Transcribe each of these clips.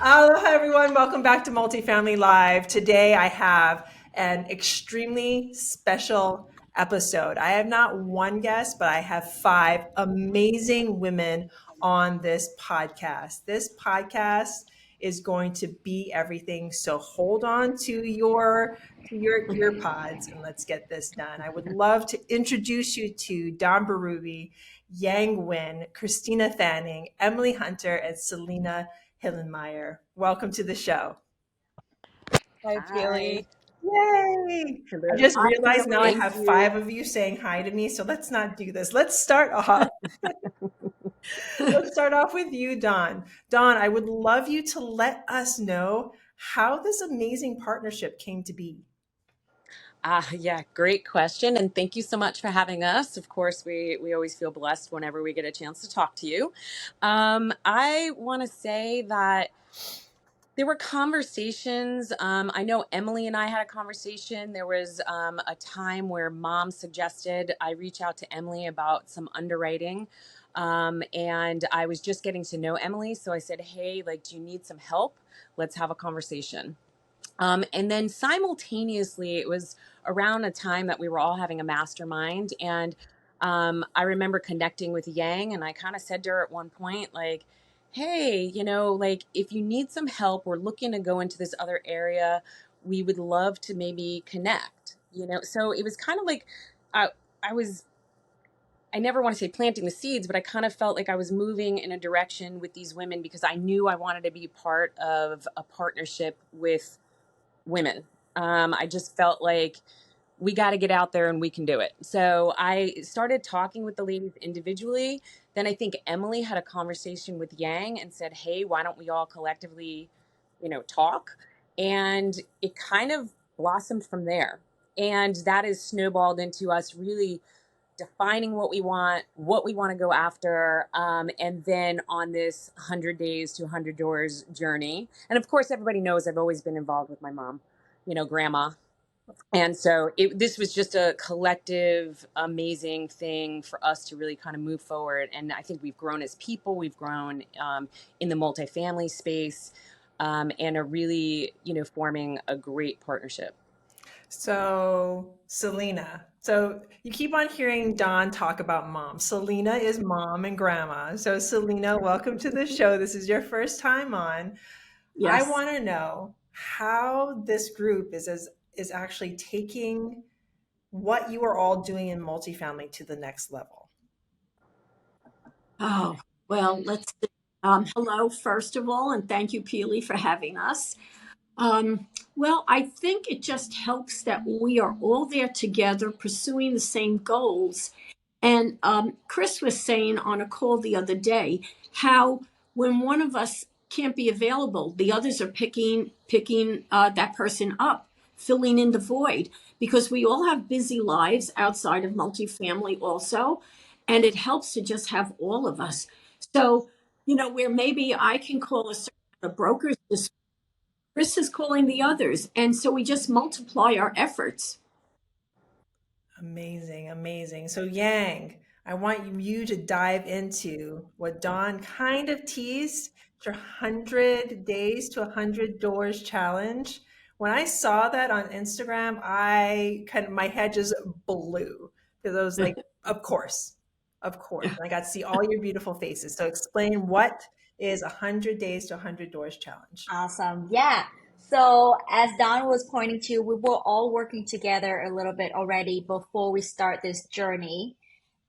Aloha, everyone. Welcome back to Multifamily Live. Today, I have an extremely special episode. I have not one guest, but I have five amazing women on this podcast. This podcast is going to be everything. So hold on to your ear pods and let's get this done. I would love to introduce you to Don Barubi, Yang Win, Christina Fanning, Emily Hunter, and Selena Hillenmeyer. Welcome to the show. Hi, Hi. Pili. Yay! I Hello. just Hi, realized now I Pili. have Thank you. five of you saying hi to me, so let's not do this. Let's start off. Let's start off with you, Don. Don, I would love you to let us know how this amazing partnership came to be. Yeah, great question. And thank you so much for having us. Of course, we always feel blessed whenever we get a chance to talk to you. I want to say that there were conversations. I know Emily and I had a conversation. There was a time where mom suggested I reach out to Emily about some underwriting. And I was just getting to know Emily. So I said, hey, like, do you need some help? Let's have a conversation. And then simultaneously, it was around a time that we were all having a mastermind. And I remember connecting with Yang, and I kind of said to her at one point, like, hey, like if you need some help, we're looking to go into this other area. We would love to maybe connect. So it was kind of like I, I was. I never want to say planting the seeds, but I kind of felt like I was moving in a direction with these women because I knew I wanted to be part of a partnership with women. I just felt like we got to get out there and we can do it. So I started talking with the ladies individually. Then I think Emily had a conversation with Yang and said, hey, why don't we all collectively, talk? And it kind of blossomed from there. And that has snowballed into us really defining what we want to go after, and then on this 100 days to 100 doors journey. And of course, everybody knows I've always been involved with my mom, grandma. And so this was just a collective, amazing thing for us to really kind of move forward. And I think we've grown as people, we've grown in the multifamily space, and are really, forming a great partnership. So, Selena. So, you keep on hearing Don talk about mom. Selena is mom and grandma. So, Selena, welcome to the show. This is your first time on. I Yes. want to know how this group is actually taking what you are all doing in multifamily to the next level. Oh, well, let's see. Hello, first of all, and thank you, Pili, for having us. Well, I think it just helps that we are all there together pursuing the same goals. And Chris was saying on a call the other day how when one of us can't be available, the others are picking that person up, filling in the void, because we all have busy lives outside of multifamily also, and it helps to just have all of us. So, where maybe I can call a certain amount of brokers, Chris is calling the others, and so we just multiply our efforts. Amazing, amazing. So, Yang, I want you to dive into what Don kind of teased, your 100 days to 100 doors challenge. When I saw that on Instagram, my head just blew because I was like, of course, of course. And I got to see all your beautiful faces. So, explain what is 100 days to 100 doors challenge. Awesome. Yeah. So as Don was pointing to, we were all working together a little bit already before we start this journey.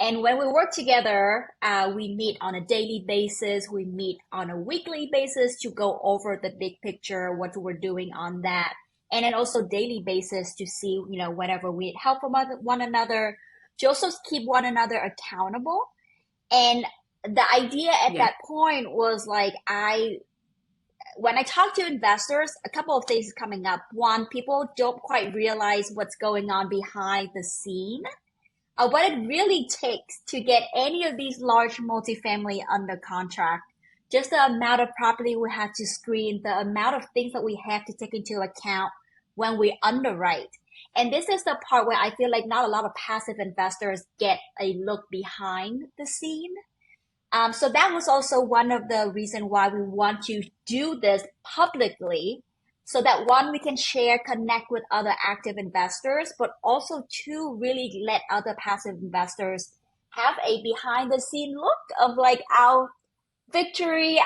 And when we work together, we meet on a daily basis. We meet on a weekly basis to go over the big picture, what we're doing on that. And then also daily basis to see, whenever we need help from one another, to also keep one another accountable. And the idea at Yeah. that point was like, when I talk to investors, a couple of things coming up. One, people don't quite realize what's going on behind the scene, what it really takes to get any of these large multifamily under contract. Just the amount of property we have to screen, the amount of things that we have to take into account when we underwrite. And this is the part where I feel like not a lot of passive investors get a look behind the scene. So that was also one of the reason why we want to do this publicly, so that one, we can share, connect with other active investors, but also two, really let other passive investors have a behind the scene look of like our victory,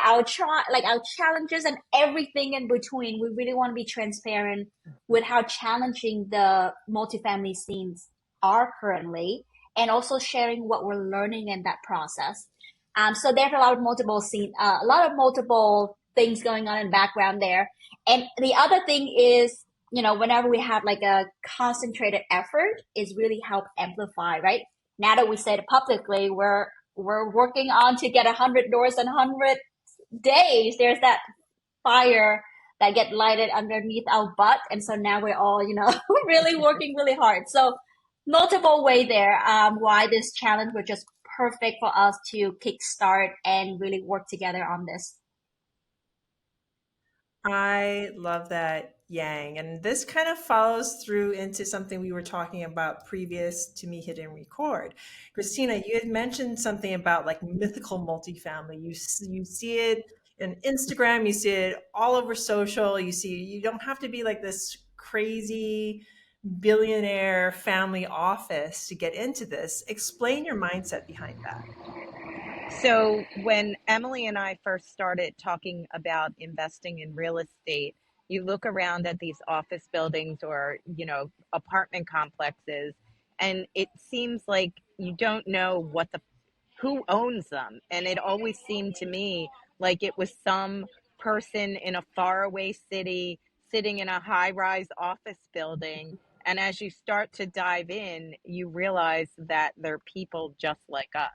like our challenges and everything in between. We really want to be transparent with how challenging the multifamily scenes are currently, and also sharing what we're learning in that process. So there's a lot of a lot of multiple things going on in the background there. And the other thing is, whenever we have like a concentrated effort, is really help amplify, right? Now that we said it publicly, we're working on to get 100 doors in 100 days. There's that fire that get lighted underneath our butt, and so now we're all really working really hard. So multiple way there, why this challenge was just perfect for us to kickstart and really work together on this. I love that, Yang. And this kind of follows through into something we were talking about previous to me hitting record. Christina, you had mentioned something about like mythical multifamily. You see it in Instagram, you see it all over social. You don't have to be like this crazy billionaire family office to get into this. Explain your mindset behind that. So when Emily and I first started talking about investing in real estate, you look around at these office buildings or, apartment complexes, and it seems like you don't know who owns them. And it always seemed to me like it was some person in a faraway city sitting in a high-rise office building. And as you start to dive in, you realize that they're people just like us.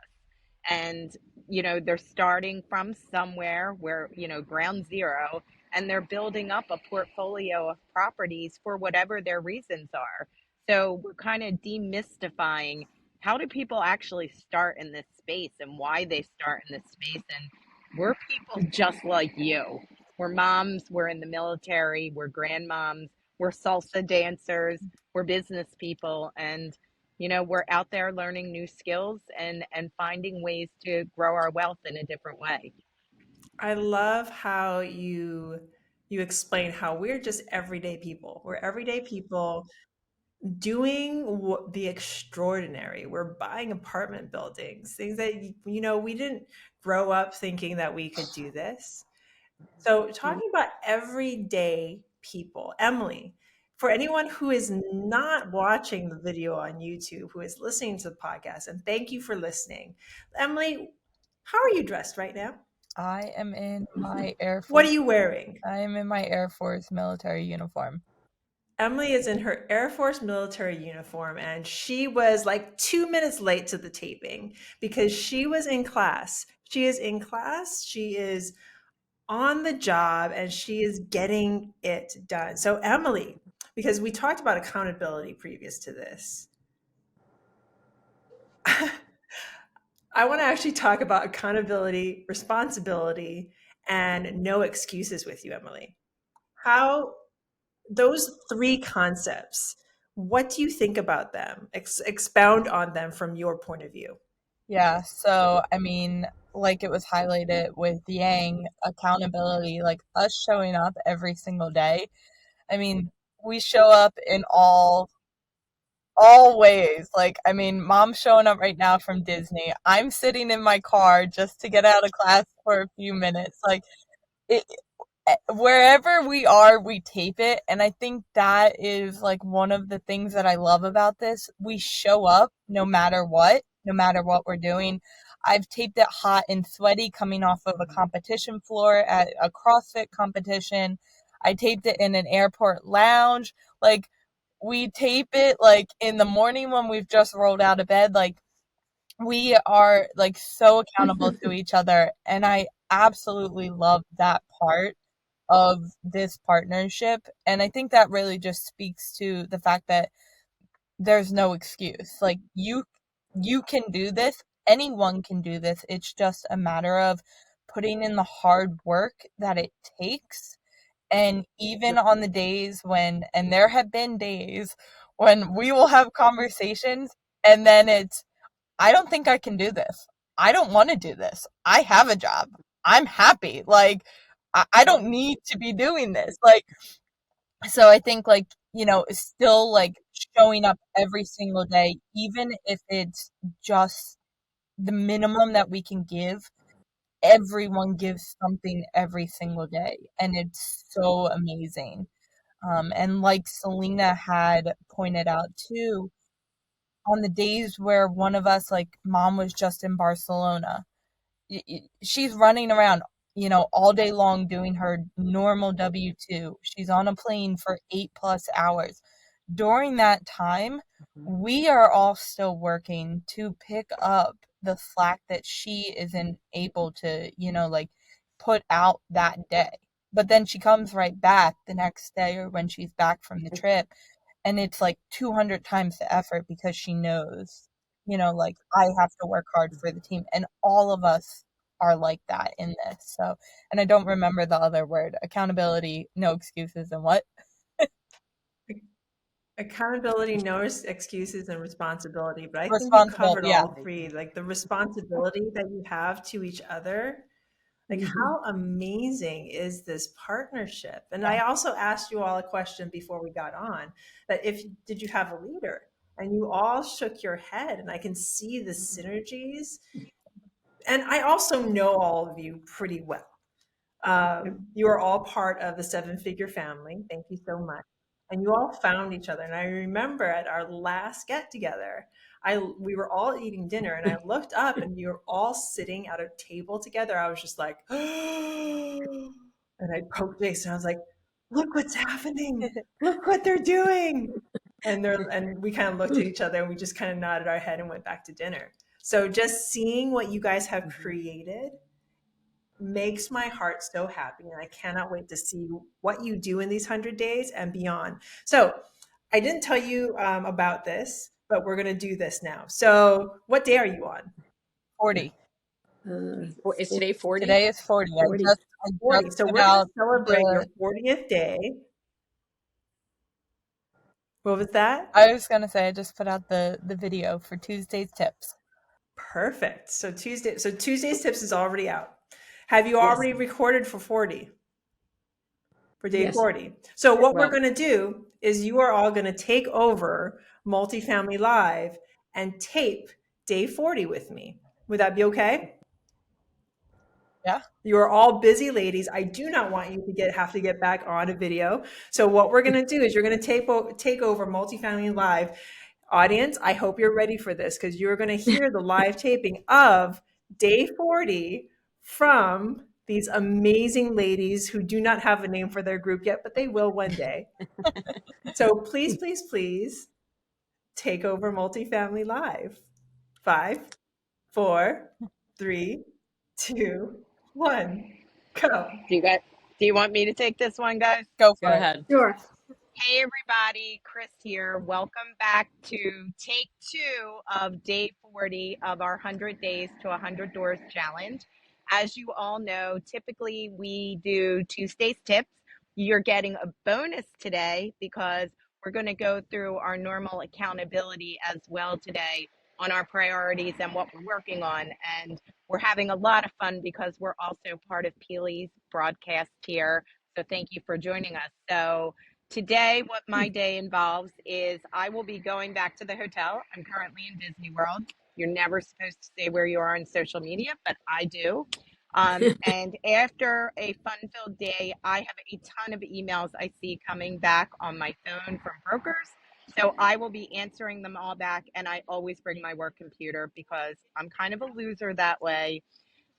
And they're starting from somewhere where ground zero, and they're building up a portfolio of properties for whatever their reasons are. So we're kind of demystifying, how do people actually start in this space and why they start in this space. And we're people just like you. We're moms, we're in the military, we're grandmoms, we're salsa dancers, we're business people, and we're out there learning new skills and finding ways to grow our wealth in a different way. I love how you explain how we're just everyday people. We're everyday people doing the extraordinary. We're buying apartment buildings, things that we didn't grow up thinking that we could do this. So, talking about everyday people, Emily, for anyone who is not watching the video on YouTube, who is listening to the podcast, and thank you for listening, Emily, how are you dressed right now? I am in my Air What are Force. you wearing? I am in my Air Force military uniform. Emily is in her Air Force military uniform, and she was like 2 minutes late to the taping because she was in class. She is in class. She is on the job, and she is getting it done. So, Emily, because we talked about accountability previous to this, I want to actually talk about accountability, responsibility, and no excuses with you, Emily. How those three concepts, what do you think about them? Expound on them from your point of view. Yeah, so I mean, like it was highlighted with Yang, accountability, like us showing up every single day. I mean, we show up in all ways. Like, I mean, mom's showing up right now from Disney. I'm sitting in my car just to get out of class for a few minutes. Like, it, wherever we are, we tape it. And I think that is like one of the things that I love about this. We show up no matter what we're doing. I've taped it hot and sweaty coming off of a competition floor at a CrossFit competition. I taped it in an airport lounge. Like, we tape it like in the morning when we've just rolled out of bed. Like, we are like so accountable to each other. And I absolutely love that part of this partnership. And I think that really just speaks to the fact that there's no excuse. Like, you can do this. Anyone can do this. It's just a matter of putting in the hard work that it takes. And even on the days when, and there have been days when we will have conversations and then it's, I don't think I can do this. I don't want to do this. I have a job. I'm happy. Like, I don't need to be doing this. Like, so I think, like, it's still like showing up every single day, even if it's just the minimum that we can give. Everyone gives something every single day, and it's so amazing. And like Selena had pointed out too, on the days where one of us, like mom was just in Barcelona, she's running around, all day long doing her normal W-2. She's on a plane for 8+ hours. During that time, we are all still working to pick up the slack that she isn't able to, like put out that day. But then she comes right back the next day or when she's back from the trip, and it's like 200 times the effort because she knows, like I have to work hard for the team, and all of us are like that in this. So, and I don't remember the other word. Accountability, no excuses, and what? Accountability, no excuses, and responsibility. But I think you covered Responsibility, yeah. all three. Like the responsibility that you have to each other. Like, how amazing is this partnership? And I also asked you all a question before we got on, that if did you have a leader? And you all shook your head, and I can see the synergies. And I also know all of you pretty well. You are all part of the seven-figure family. Thank you so much. And you all found each other. And I remember at our last get together, we were all eating dinner, and I looked up, and you were all sitting at a table together. I was just like, and I poked Jason. I was like, "Look what's happening! Look what they're doing!" And we kind of looked at each other, and we just kind of nodded our head and went back to dinner. So just seeing what you guys have created makes my heart so happy, and I cannot wait to see what you do in these 100 days and beyond. So I didn't tell you about this, but we're going to do this now. So what day are you on? 40. Is today 40? Today is 40. 40. I 40. just So put we're going to out celebrate your the 40th day. What was that? I was gonna say I just put out the video for Tuesday's tips. Perfect. So Tuesday's tips is already out. Have you already recorded for 40? For day 40. So what we're going to do is you are all going to take over Multifamily Live and tape day 40 with me. Would that be okay? Yeah. You are all busy ladies. I do not want you to have to get back on a video. So what we're going to do is you're going to take over Multifamily Live. Audience, I hope you're ready for this, because you're going to hear the live taping of day 40 from these amazing ladies who do not have a name for their group yet, but they will one day. So please, please, please take over Multifamily Live. 5, 4, 3, 2, 1, go. Do you want me to take this one, guys? Go Go for it. ahead. Sure. Hey everybody, Chris here. Welcome back to take 2 of day 40 of our 100 days to 100 doors challenge. As you all know, typically we do Tuesday's tips. You're getting a bonus today because we're going to go through our normal accountability as well today on our priorities and what we're working on. And we're having a lot of fun because we're also part of Pili's broadcast here. So thank you for joining us. So today, what my day involves is I will be going back to the hotel. I'm currently in Disney World. You're never supposed to say where you are on social media, but I do. And after a fun-filled day, I have a ton of emails I see coming back on my phone from brokers. So I will be answering them all back, and I always bring my work computer because I'm kind of a loser that way.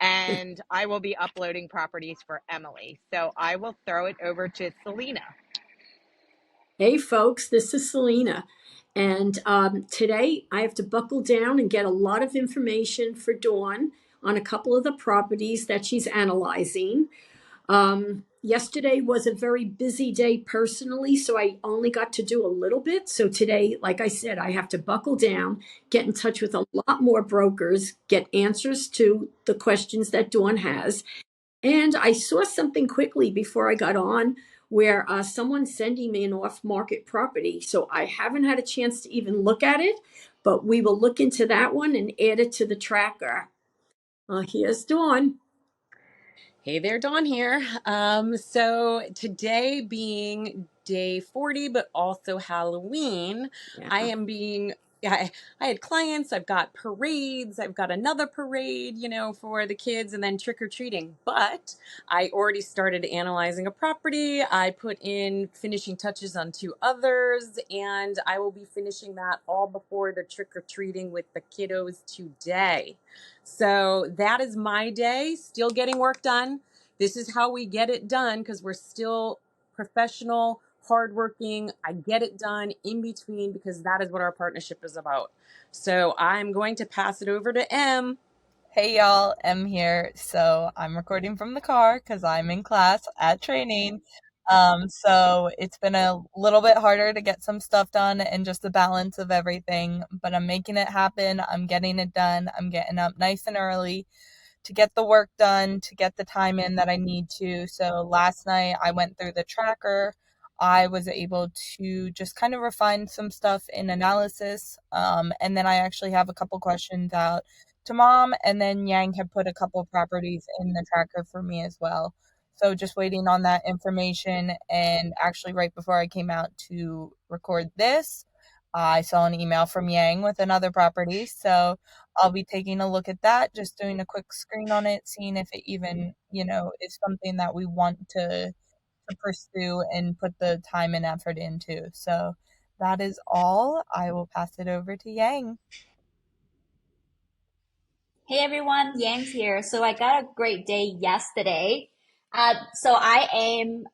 And I will be uploading properties for Emily. So I will throw it over to Selena. Hey, folks, this is Selena. And today I have to buckle down and get a lot of information for Dawn on a couple of the properties that she's analyzing. Yesterday was a very busy day personally, so I only got to do a little bit. So today, like I said, I have to buckle down, get in touch with a lot more brokers, get answers to the questions that Dawn has. And I saw something quickly before I got on where someone's sending me an off-market property. So I haven't had a chance to even look at it, but we will look into that one and add it to the tracker. Here's Dawn. Hey there, Dawn here. So today being day 40, but also Halloween, Yeah. I am being, I had clients, I've got parades, I've got another parade, for the kids and then trick or treating. But I already started analyzing a property. I put in finishing touches on two others, and I will be finishing that all before the trick or treating with the kiddos today. So that is my day, still getting work done. This is how we get it done because we're still professional, hardworking. I get it done in between because that is what our partnership is about. So I'm going to pass it over to M. Hey y'all, Em here. So I'm recording from the car because I'm in class at training. So it's been a little bit harder to get some stuff done and just the balance of everything, but I'm making it happen. I'm getting it done. I'm getting up nice and early to get the work done, to get the time in that I need to. So last night I went through the tracker. I was able to just kind of refine some stuff in analysis. And then I actually have a couple questions out to mom. And then Yang had put a couple properties in the tracker for me as well. So just waiting on that information. And actually, right before I came out to record this, I saw an email from Yang with another property. So I'll be taking a look at that, just doing a quick screen on it, seeing if it even, is something that we want to pursue and put the time and effort into. So that is all. I will pass it over to Yang. Hey everyone, Yang's here. So I got a great day yesterday. So I am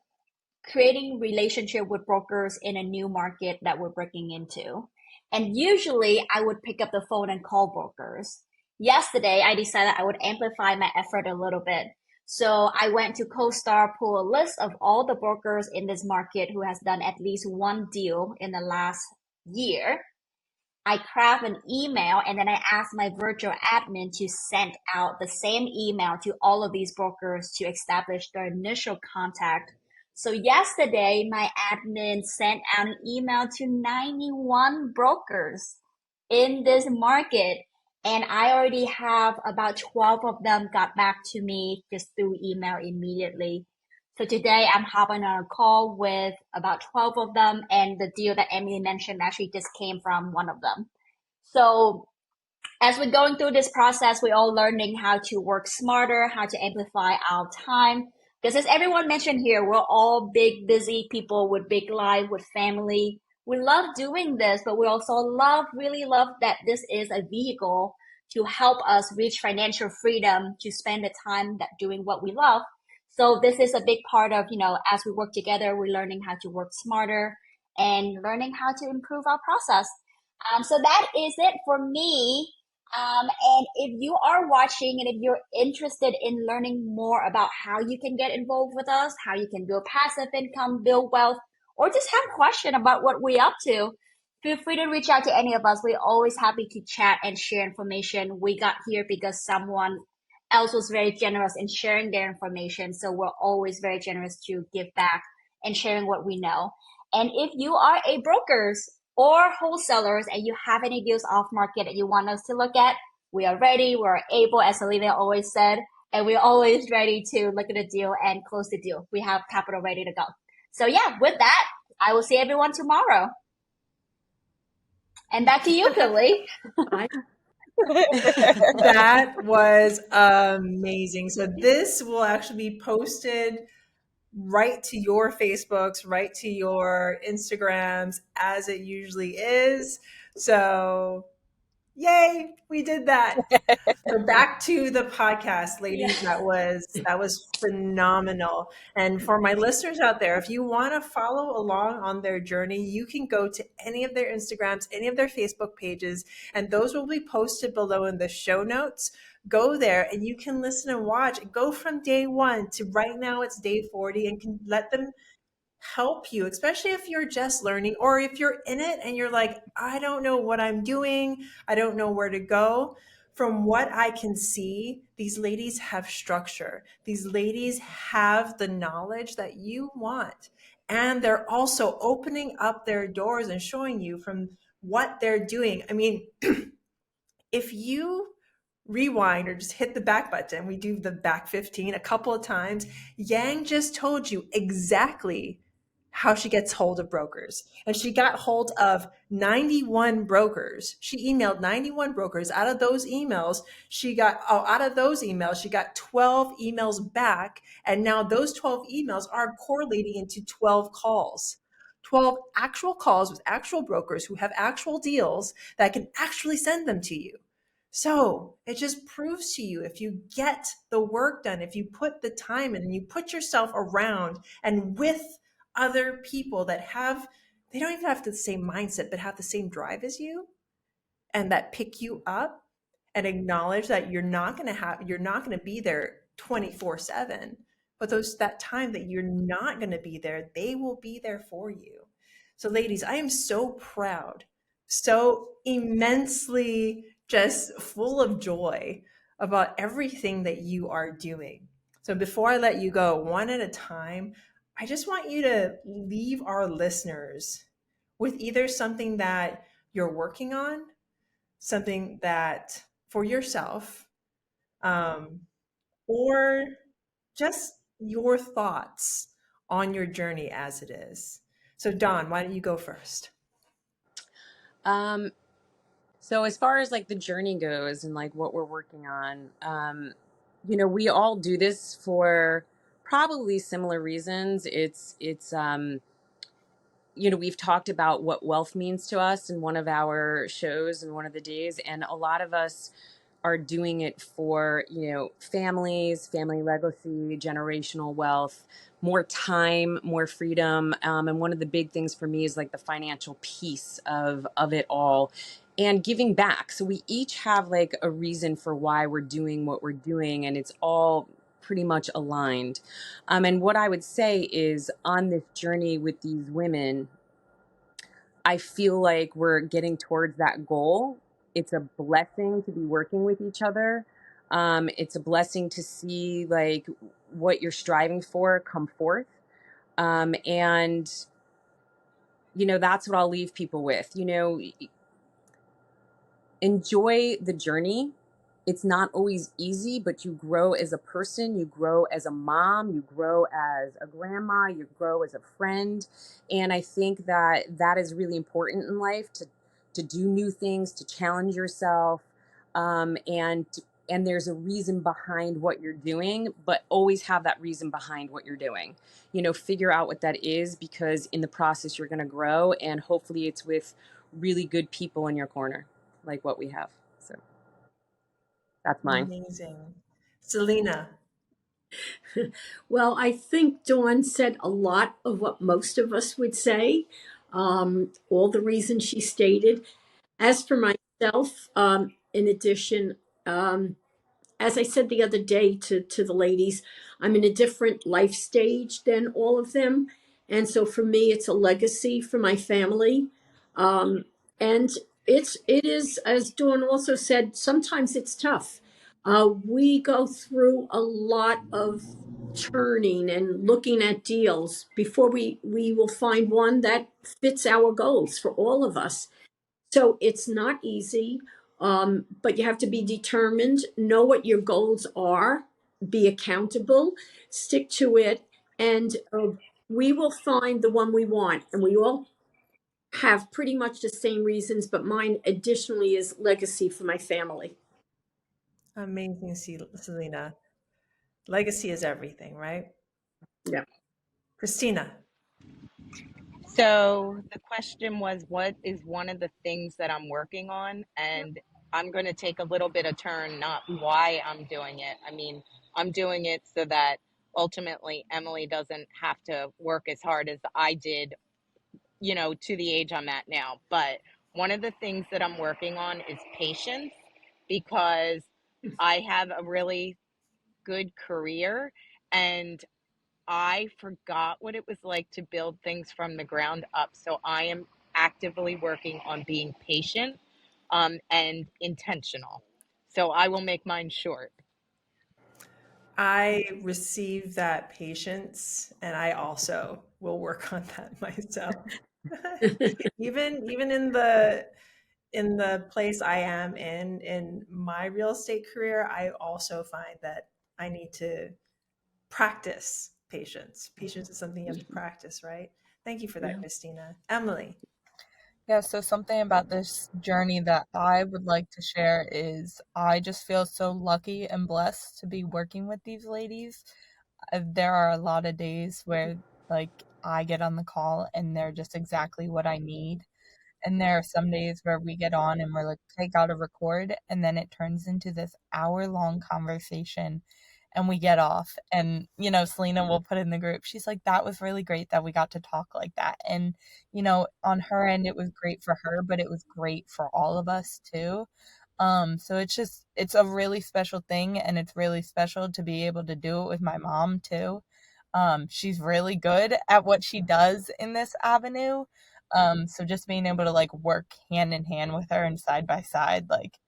creating relationship with brokers in a new market that we're breaking into. And usually I would pick up the phone and call brokers. Yesterday, I decided I would amplify my effort a little bit. So I went to CoStar, pull a list of all the brokers in this market who has done at least one deal in the last year. I craft an email and then I ask my virtual admin to send out the same email to all of these brokers to establish their initial contact. So yesterday, my admin sent out an email to 91 brokers in this market. And I already have about 12 of them got back to me just through email immediately. So today I'm hopping on a call with about 12 of them, and the deal that Emily mentioned actually just came from one of them. So as we're going through this process, we're all learning how to work smarter, how to amplify our time. Because as everyone mentioned here, we're all big, busy people with big life, with family. We love doing this, but we also really love that this is a vehicle to help us reach financial freedom, to spend the time that doing what we love. So this is a big part of, as we work together, we're learning how to work smarter and learning how to improve our process. So that is it for me. And if you are watching and if you're interested in learning more about how you can get involved with us, how you can build passive income, build wealth, or just have a question about what we're up to, feel free to reach out to any of us. We're always happy to chat and share information. We got here because someone else was very generous in sharing their information. So we're always very generous to give back and sharing what we know. And if you are a brokers or wholesalers and you have any deals off market that you want us to look at, we are ready, we're able, as Alina always said, and we're always ready to look at a deal and close the deal. We have capital ready to go. So yeah, with that, I will see everyone tomorrow. And back to you, Pili. That was amazing. So this will actually be posted right to your Facebooks, right to your Instagrams as it usually is. So yay, we did that. So back to the podcast, ladies. Yeah. That was phenomenal. And for my listeners out there, if you want to follow along on their journey, you can go to any of their Instagrams, any of their Facebook pages, and those will be posted below in the show notes. Go there and you can listen and watch. Go from day one to right now it's day 40 and can let them help you, especially if you're just learning or if you're in it and you're like, I don't know what I'm doing. I don't know where to go. From what I can see, these ladies have structure. These ladies have the knowledge that you want. And they're also opening up their doors and showing you from what they're doing. I mean, if you rewind or just hit the back button. We do the back 15 a couple of times. Yang just told you exactly how she gets hold of brokers. And she got hold of 91 brokers. She emailed 91 brokers. Out of those emails, she got 12 emails back. And now those 12 emails are correlating into 12 calls. 12 actual calls with actual brokers who have actual deals that can actually send them to you. So it just proves to you, if you get the work done, if you put the time in and you put yourself around and with other people that have, they don't even have the same mindset, but have the same drive as you, and that pick you up and acknowledge that you're not going to be there 24/7, but that time that you're not going to be there, they will be there for you. So ladies, I am so proud, so immensely just full of joy about everything that you are doing. So before I let you go, one at a time, I just want you to leave our listeners with either something that you're working on, something that for yourself, um, or just your thoughts on your journey as it is. So, Dawn, why don't you go first? Um, so as far as like the journey goes and like what we're working on, we all do this for probably similar reasons. We've talked about what wealth means to us in one of our shows and one of the days, and a lot of us are doing it for, families, family legacy, generational wealth, more time, more freedom. And one of the big things for me is like the financial piece of it all and giving back. So we each have like a reason for why we're doing what we're doing, and it's all pretty much aligned. And what I would say is, on this journey with these women, I feel like we're getting towards that goal. It's a blessing to be working with each other. It's a blessing to see like what you're striving for come forth. And that's what I'll leave people with. Enjoy the journey. It's not always easy, but you grow as a person, you grow as a mom, you grow as a grandma, you grow as a friend. And I think that that is really important in life, to do new things, to challenge yourself. And there's a reason behind what you're doing, but always have that reason behind what you're doing. Figure out what that is, because in the process you're going to grow, and hopefully it's with really good people in your corner, like what we have. So that's mine. Amazing. Selena. Well, I think Dawn said a lot of what most of us would say, all the reasons she stated. As for myself, in addition, as I said the other day to the ladies, I'm in a different life stage than all of them. And so for me, it's a legacy for my family. And it is, as Dawn also said, sometimes it's tough. We go through a lot of turning and looking at deals before we will find one that fits our goals for all of us. So it's not easy, but you have to be determined, know what your goals are, be accountable, stick to it, and we will find the one we want. And we all have pretty much the same reasons, but mine additionally is legacy for my family. Amazing, Selena. Legacy is everything, right? Yeah. Christina. So the question was, what is one of the things that I'm working on? And I'm going to take a little bit of turn, not why I'm doing it. I mean, I'm doing it so that ultimately Emily doesn't have to work as hard as I did, to the age I'm at now. But one of the things that I'm working on is patience, because I have a really good career, and I forgot what it was like to build things from the ground up. So I am actively working on being patient, and intentional. So I will make mine short. I receive that patience, and I also will work on that myself. Even in the place I am in my real estate career, I also find that I need to practice patience. Patience is something you have to practice, right? Thank you for that, Yeah. Christina. Emily. Yeah, so something about this journey that I would like to share is I just feel so lucky and blessed to be working with these ladies. There are a lot of days where, like, I get on the call and they're just exactly what I need. And there are some days where we get on and we're like, okay, gotta record. And then it turns into this hour-long conversation and we get off. And, Selena will put in the group, she's like, that was really great that we got to talk like that. And, on her end, it was great for her, but it was great for all of us too. So it's a really special thing, and it's really special to be able to do it with my mom too. She's really good at what she does in this avenue. So just being able to like work hand in hand with her and side by side, like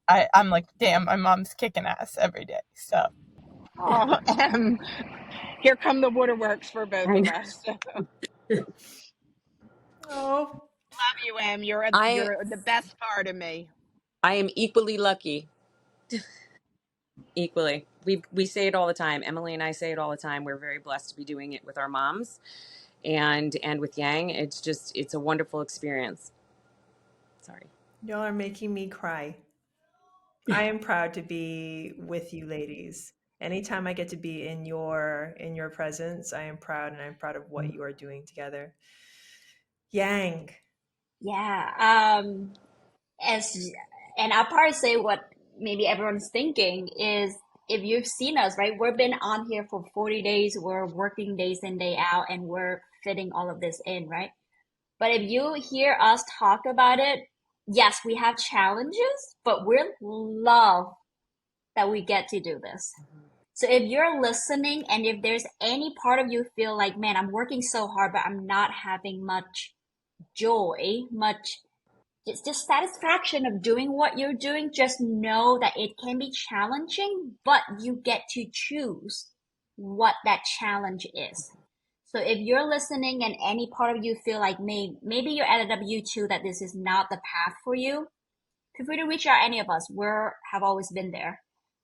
I'm like, damn, my mom's kicking ass every day. So Oh, here come the waterworks for both I of know. us. Love Oh, you, Em. You're I you're the best part of me. I am equally lucky. Equally. We say it all the time. Emily and I say it all the time. We're very blessed to be doing it with our moms and with Yang. It's a wonderful experience. Sorry. y'all are making me cry. I am proud to be with you ladies. Anytime I get to be in your presence, I am proud, and I'm proud of what you are doing together. Yang. Yeah. As and I'll probably say what maybe everyone's thinking is if you've seen us, right? We've been on here for 40 days. We're working days in, day out, and we're fitting all of this in, right? But if you hear us talk about it, yes, we have challenges, but we love that we get to do this. So if you're listening and if there's any part of you feel like, man, I'm working so hard, but I'm not having much joy, much it's just satisfaction of doing what you're doing, just know that it can be challenging, but you get to choose what that challenge is. So if you're listening and any part of you feel like maybe you're at a W2 that this is not the path for you, feel free to reach out any of us. We have always been there.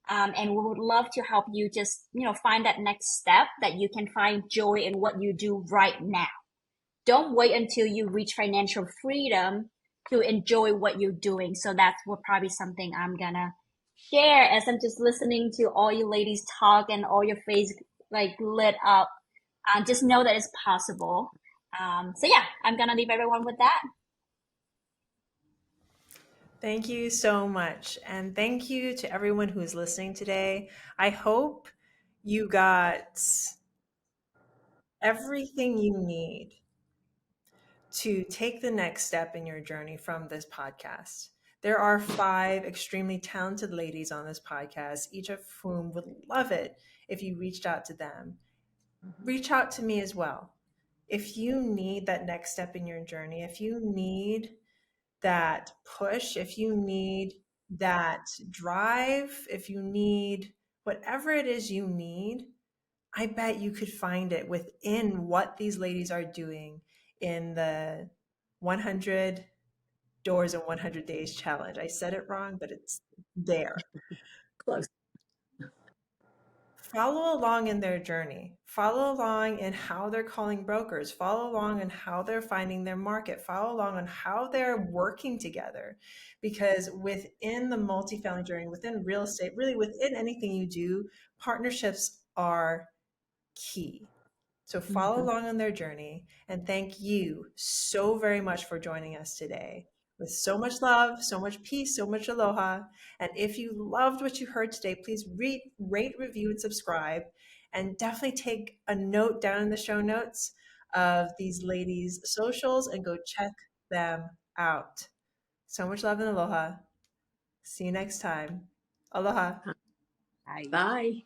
And we would love to help you just, find that next step that you can find joy in what you do right now. Don't wait until you reach financial freedom to enjoy what you're doing. So that's what probably something I'm gonna share as I'm just listening to all you ladies talk and all your face like lit up. Just know that it's possible. So yeah, I'm gonna leave everyone with that. Thank you so much. And thank you to everyone who is listening today. I hope you got everything you need to take the next step in your journey from this podcast. There are 5 extremely talented ladies on this podcast, each of whom would love it if you reached out to them. Reach out to me as well. If you need that next step in your journey, if you need that push, if you need that drive, if you need whatever it is you need, I bet you could find it within what these ladies are doing in the 100 Doors in 100 Days challenge. I said it wrong, but it's there. Close. Follow along in their journey. Follow along in how they're calling brokers. Follow along in how they're finding their market. Follow along on how they're working together. Because within the multifamily journey, within real estate, really within anything you do, partnerships are key. So follow along on their journey, and thank you so very much for joining us today. With so much love, so much peace, so much aloha. And if you loved what you heard today, please rate, review, and subscribe. And definitely take a note down in the show notes of these ladies' socials and go check them out. So much love and aloha. See you next time. Aloha. Bye. Bye.